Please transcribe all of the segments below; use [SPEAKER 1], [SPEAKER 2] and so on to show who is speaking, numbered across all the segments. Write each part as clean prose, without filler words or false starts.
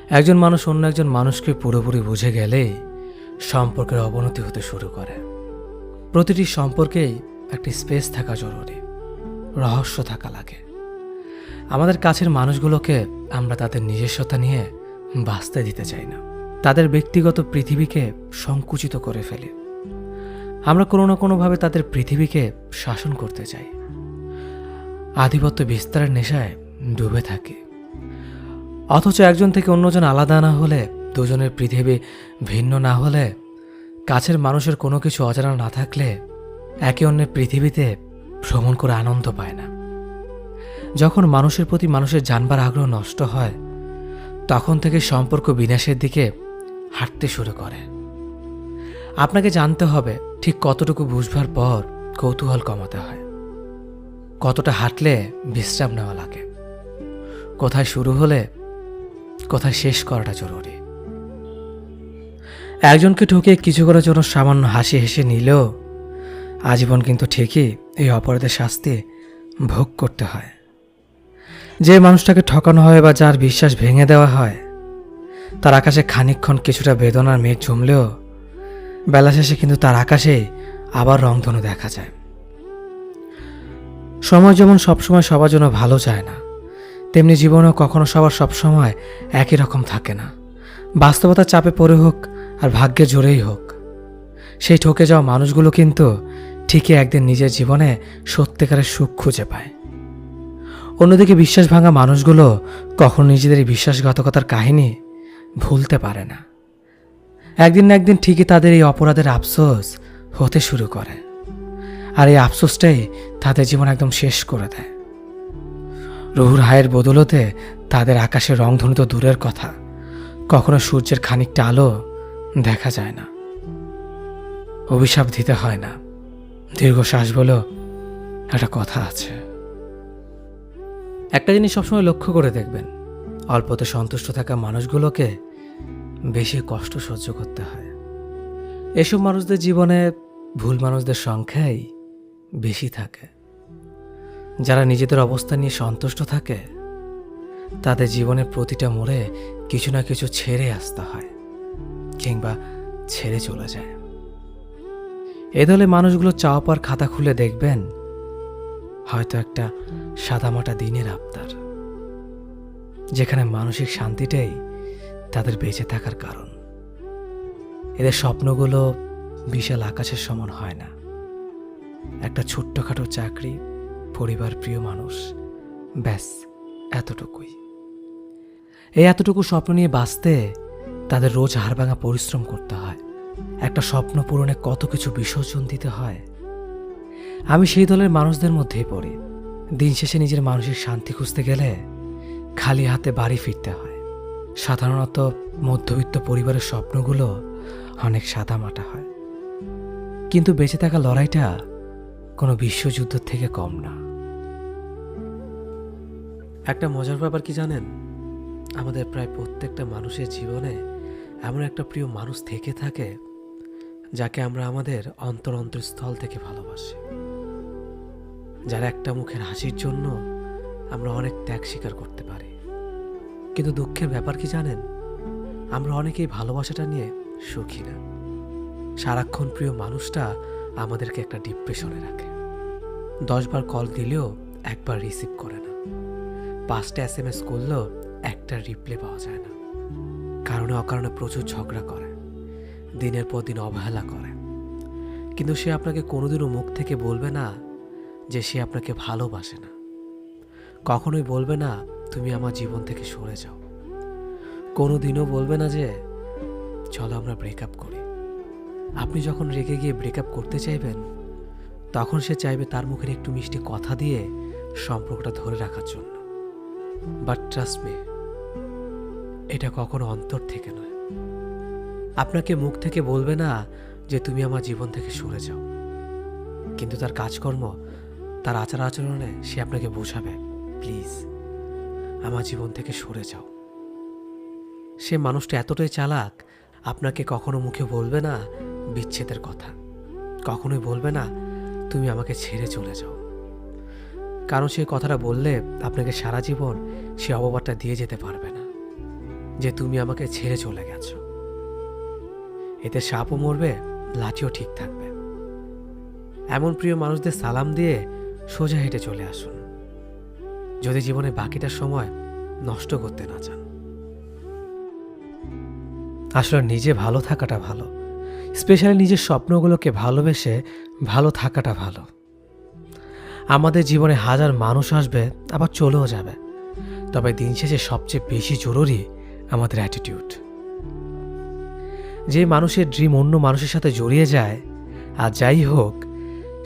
[SPEAKER 1] একজন মানুষ অন্য একজন মানুষকে পুরোপুরি বুঝে গেলেই সম্পর্কের অবনতি হতে শুরু করে। প্রতিটি সম্পর্কেই একটি স্পেস থাকা জরুরি, রহস্য থাকা লাগে। আমাদের কাছের মানুষগুলোকে আমরা তাদের নিজস্বতা নিয়ে বাঁচতে দিতে চাই না, তাদের ব্যক্তিগত পৃথিবীকে সংকুচিত করে ফেলি। আমরা কোনো না কোনোভাবে তাদের পৃথিবীকে শাসন করতে চাই, আধিপত্য বিস্তারের নেশায় ডুবে থাকি। অথচ একজন থেকে অন্যজন আলাদা না হলে, দুজনের পৃথিবী ভিন্ন না হলে, কাছের মানুষের কোনো কিছু অজানা না থাকলে একে অন্যের পৃথিবীতে ভ্রমণ করে আনন্দ পায় না। যখন মানুষের প্রতি মানুষের জানবার আগ্রহ নষ্ট হয়, তখন থেকে সম্পর্ক বিনাশের দিকে হাঁটতে শুরু করে। আপনাকে জানতে হবে ঠিক কতটুকু বুঝবার পর কৌতূহল কমাতে হয়, কতটা হাঁটলে বিশ্রাম নেওয়া লাগে, কোথায় শুরু হলে কোথায় শেষ করাটা জরুরি। একজনকে ঠকিয়ে কিছু করার জন্য সামান্য হাসি হেসে নিলেও আজীবন কিন্তু ঠিকই এই অপরাধের শাস্তি ভোগ করতে হয়। যে মানুষটাকে ঠকানো হয় বা যার বিশ্বাস ভেঙে দেওয়া হয়, তার আকাশে খানিকক্ষণ কিছুটা বেদনার মেঘ জমলেও বেলা শেষে কিন্তু তার আকাশেই আবার রংধনু দেখা যায়। সময় যেমন সবসময় সবার জন্য ভালো চায় না, তেমনি জীবনেও কখনো সবার সবসময় একই রকম থাকে না। বাস্তবতার চাপে পড়ে হোক আর ভাগ্যে জোরেই হোক, সেই ঠকে যাওয়া মানুষগুলো কিন্তু ঠিকই একদিন নিজের জীবনে সত্যিকারের সুখ খুঁজে পায়। অন্যদিকে বিশ্বাস ভাঙা মানুষগুলো কখনো নিজেদের এই বিশ্বাসঘাতকতার কাহিনী ভুলতে পারে না। একদিন না একদিন ঠিকই তাদের এই অপরাধের আফসোস হতে শুরু করে, আর এই আফসোসটাই তাদের জীবন একদম শেষ করে দেয়। রুহুর হায়ের বদলতে তাদের আকাশের রংধনু তো দূরের কথা, কখনো সূর্যের খানিকটা আলো দেখা যায় না। অভিশাপ দিতে হয় না, দীর্ঘশ্বাস বলেও একটা কথা আছে। একটা জিনিস সবসময় লক্ষ্য করে দেখবেন, অল্পতে সন্তুষ্ট থাকা মানুষগুলোকে বেশি কষ্ট সহ্য করতে হয়। এসব মানুষদের জীবনে ভুল মানুষদের সংখ্যাই বেশি থাকে। যারা নিজেদের অবস্থা নিয়ে সন্তুষ্ট থাকে, তাদের জীবনের প্রতিটা মোড়ে কিছু না কিছু ছেড়ে আসতে হয় কিংবা ছেড়ে চলে যায়। এ দলে মানুষগুলো চাওয়া পাওয়ার খাতা খুলে দেখবেন হয়তো একটা সাদামাটা দিনের আবদার, যেখানে মানসিক শান্তিটাই তাদের বেঁচে থাকার কারণ। এদের স্বপ্নগুলো বিশাল আকাশের সমান হয় না, একটা ছোট্টখাটো চাকরি, পরিবার, প্রিয় মানুষ, ব্যাস এতটুকুই। এই এতটুকু স্বপ্ন নিয়ে বাঁচতে তাদের রোজ হাড়ভাঙা পরিশ্রম করতে হয়। একটা স্বপ্ন পূরণে কত কিছু বিসর্জন দিতে হয়। আমি সেই দলের মানুষদের মধ্যেই পড়ি। দিন শেষে নিজের মানসিক শান্তি খুঁজতে গেলে খালি হাতে বাড়ি ফিরতে হয়। সাধারণত মধ্যবিত্ত পরিবারের স্বপ্নগুলো অনেক সাদামাটা হয়, কিন্তু বেঁচে থাকা লড়াইটা কোনো বিশ্বযুদ্ধ থেকে কম না। একটা মজার ব্যাপার কি জানেন, আমাদের প্রায় প্রত্যেকটা মানুষের জীবনে এমন একটা প্রিয় মানুষ থেকে থাকে যাকে আমরা আমাদের অন্তরস্থল থেকে ভালোবাসি, যার একটা মুখের হাসির জন্য আমরা অনেক ত্যাগ স্বীকার করতে পারি। কিন্তু দুঃখের ব্যাপার কি জানেন, আমরা অনেকেই ভালোবাসাটা নিয়ে সুখী না। সারাক্ষণ প্রিয় মানুষটা আমাদেরকে একটা ডিপ্রেশনে রাখে। 10 বার কল দিলেও একবার রিসিভ করে না, 5টা SMS করলেও একটা রিপ্লাই পাওয়া যায় না। কারণে অকারণে প্রচুর ঝগড়া করে, দিনের পর দিন অবহেলা করে, কিন্তু সে আপনাকে কোনোদিনও মুখ থেকে বলবে না যে সে আপনাকে ভালোবাসে না। কখনোই বলবে না তুমি আমার জীবন থেকে সরে যাও। কোনোদিনও বলবে না যে চলো আমরা ব্রেকআপ করি। আপনি যখন রেগে গিয়ে ব্রেকআপ করতে চাইবেন, তখন সে চাইবে তার মুখের একটু মিষ্টি কথা দিয়ে সম্পর্কটা ধরে রাখার জন্য। বাট ট্রাস্ট মি, এটা কখনো অন্তর থেকে নয়। আপনাকে মুখ থেকে বলবে না যে তুমি আমার জীবন থেকে সরে যাও, কিন্তু তার কাজকর্ম, তার আচার আচরণে সে আপনাকে বোঝাবে প্লিজ আমার জীবন থেকে সরে যাও। সে মানুষটা এতটাই চালাক, আপনাকে কখনো মুখে বলবে না বিচ্ছেদের কথা, কখনোই বলবে না তুমি আমাকে ছেড়ে চলে যাও। কারণ সে কথাটা বললে আপনাকে সারা জীবন সে অপবাদটা দিয়ে যেতে পারবে না। যে তুমি আমাকে ছেড়ে চলে গেছো। এতে সাপও মরবে, লাঠিও ঠিক থাকবে। এমন প্রিয় মানুষদের সালাম দিয়ে সোজা হেঁটে চলে আসুন, যদি জীবনে বাকিটা সময় নষ্ট করতে না চান। আসলে নিজে ভালো থাকাটা ভালো, স্পেশালি নিজের স্বপ্নগুলোকে ভালোবেসে ভালো থাকাটা ভালো। আমাদের জীবনে হাজার মানুষ আসবে, আবার চলেও যাবে, তবে দিন শেষে সবচেয়ে বেশি জরুরি আমাদের অ্যাটিটিউড। যে মানুষের ড্রিম অন্য মানুষের সাথে জড়িয়ে যায়, আর যাই হোক,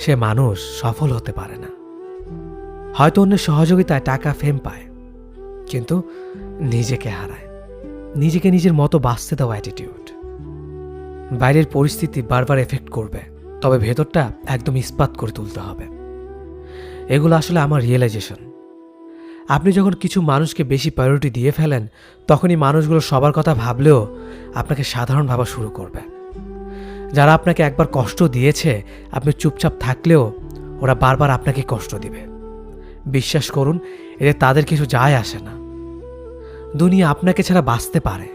[SPEAKER 1] সে মানুষ সফল হতে পারে না। হয়তো অন্যের সহযোগিতায় টাকা ফেম পায়, কিন্তু নিজেকে হারায়। নিজেকে নিজের মতো বাঁচতে দেওয়া অ্যাটিটিউড। বাইরের পরিস্থিতি বারবার এফেক্ট করবে, তবে ভেতরটা একদম ইস্পাত করে তুলতে হবে। এগুলো আসলে আমার রিয়েলাইজেশন। আপনি যখন কিছু মানুষকে বেশি প্রায়োরিটি দিয়ে ফেলেন, তখনই মানুষগুলো সবার কথা ভাবলেও আপনাকে সাধারণ ভাবা শুরু করবে। যারা আপনাকে একবার কষ্ট দিয়েছে, আপনি চুপচাপ থাকলেও ওরা বারবার আপনাকে কষ্ট দিবে। বিশ্বাস করুন, এতে তাদের কিছু যায় আসে না। দুনিয়া আপনাকে ছাড়া বাঁচতে পারে,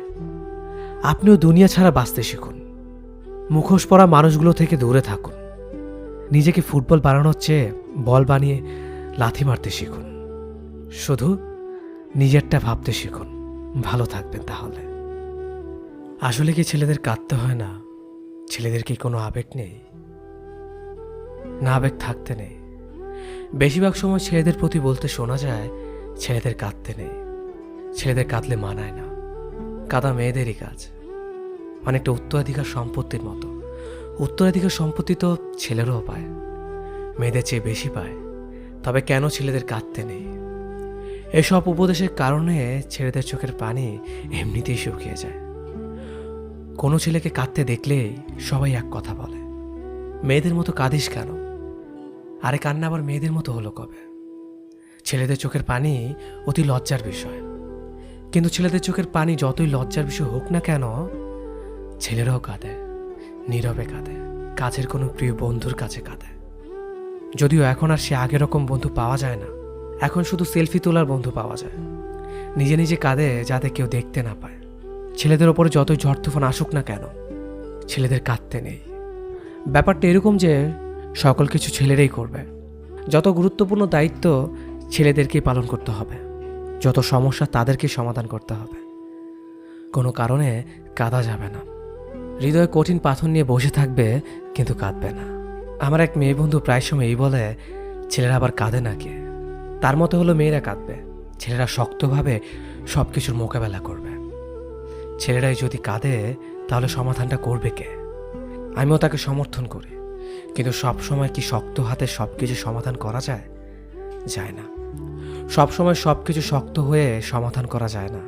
[SPEAKER 1] আপনিও দুনিয়া ছাড়া বাঁচতে শিখুন। মুখোশ পরা মানুষগুলো থেকে দূরে থাকুন। নিজেকে ফুটবল বানানোর চেয়ে বল বানিয়ে লাথি মারতে শিখুন। শুধু নিজেরটা ভাবতে শিখুন, ভালো থাকবেন তাহলে। আসলে কি ছেলেদের কাঁদতে হয় না? ছেলেদের কি কোনো আবেগ নেই? না, আবেগ থাকতে নেই। বেশিরভাগ সময় ছেলেদের প্রতি বলতে শোনা যায়, ছেলেদের কাঁদতে নেই, ছেলেদের কাঁদলে মানায় না। কাঁদা মেয়েদেরই কাজ, অনেকটা উত্তরাধিকার সম্পত্তির মতো। উত্তরাধিকার সম্পত্তি তো ছেলেরাও পায়, মেয়েদের চেয়ে বেশি পায়। তবে কেন ছেলেদের কাঁদতে নেই? এসব উপদেশের কারণে ছেলেদের চোখের পানি এমনিতেই শুকিয়ে যায়। কোনো ছেলেকে কাঁদতে দেখলেই সবাই এক কথা বলে, মেয়েদের মতো কাঁদিস কেন? আরে কান্না আবার মেয়েদের মতো হলো কবে? ছেলেদের চোখের পানি অতি লজ্জার বিষয়, কিন্তু ছেলেদের চোখের পানি যতই লজ্জার বিষয় হোক না কেন, ছেলেরাও কাঁদে, নীরবে কাঁদে, কাছের কোনো প্রিয় বন্ধুর কাছে কাঁদে। যদিও এখন আর সে আগের রকম বন্ধু পাওয়া যায় না, এখন শুধু সেলফি তোলার বন্ধু পাওয়া যায়। নিজে নিজে কাঁদে যাতে কেউ দেখতে না পায়। ছেলেদের ওপরে যতই ঝড় তুফান আসুক না কেন, ছেলেদের কাঁদতে নেই। ব্যাপারটা এরকম যে সকল কিছু ছেলেরাই করবে। যত গুরুত্বপূর্ণ দায়িত্ব ছেলেদেরকেই পালন করতে হবে, যত সমস্যা তাদেরকেই সমাধান করতে হবে। কোনো কারণে কাঁদা যাবে না। হৃদয়ে কঠিন পাথর নিয়ে বসে থাকবে, কিন্তু কাঁদবে না। আমার এক মেয়ে বন্ধু প্রায় সময় এই বলে, ছেলেরা আবার কাঁদে নাকি? তার মতো হলো মেয়েরা কাঁদবে, ছেলেরা শক্তভাবে সব কিছুর মোকাবেলা করবে। ছেলেরাই যদি কাঁদে, তাহলে সমাধানটা করবে কে? আমিও তাকে সমর্থন করি, কিন্তু সব সময় কি শক্ত হাতে সব কিছু সমাধান করা যায়? যায় না। সব সময় সব কিছু শক্ত হয়ে সমাধান করা যায় না।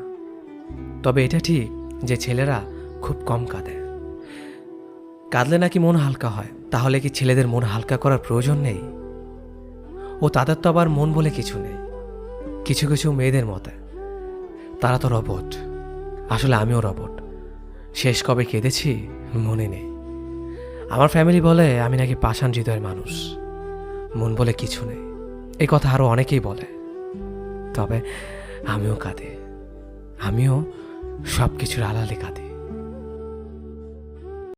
[SPEAKER 1] তবে এটা ঠিক যে ছেলেরা খুব কম কাঁদে। কাঁদলে নাকি মন হালকা হয়। তাহলে কি ছেলেদের মন হালকা করার প্রয়োজন নেই? ও তাদের তো আবার মন বলে কিছু নেই। কিছু কিছু মেয়েদের মতে তারা তো রবট। আসলে আমিও রবট। শেষ কবে কেঁদেছি মনে নেই। আমার ফ্যামিলি বলে আমি নাকি পাষাণ হৃদয়ের মানুষ, মন বলে কিছু নেই। এই কথা আরো অনেকেই বলে। তবে আমিও কাঁদি, আমিও সব কিছুর আড়ালে কাঁদি।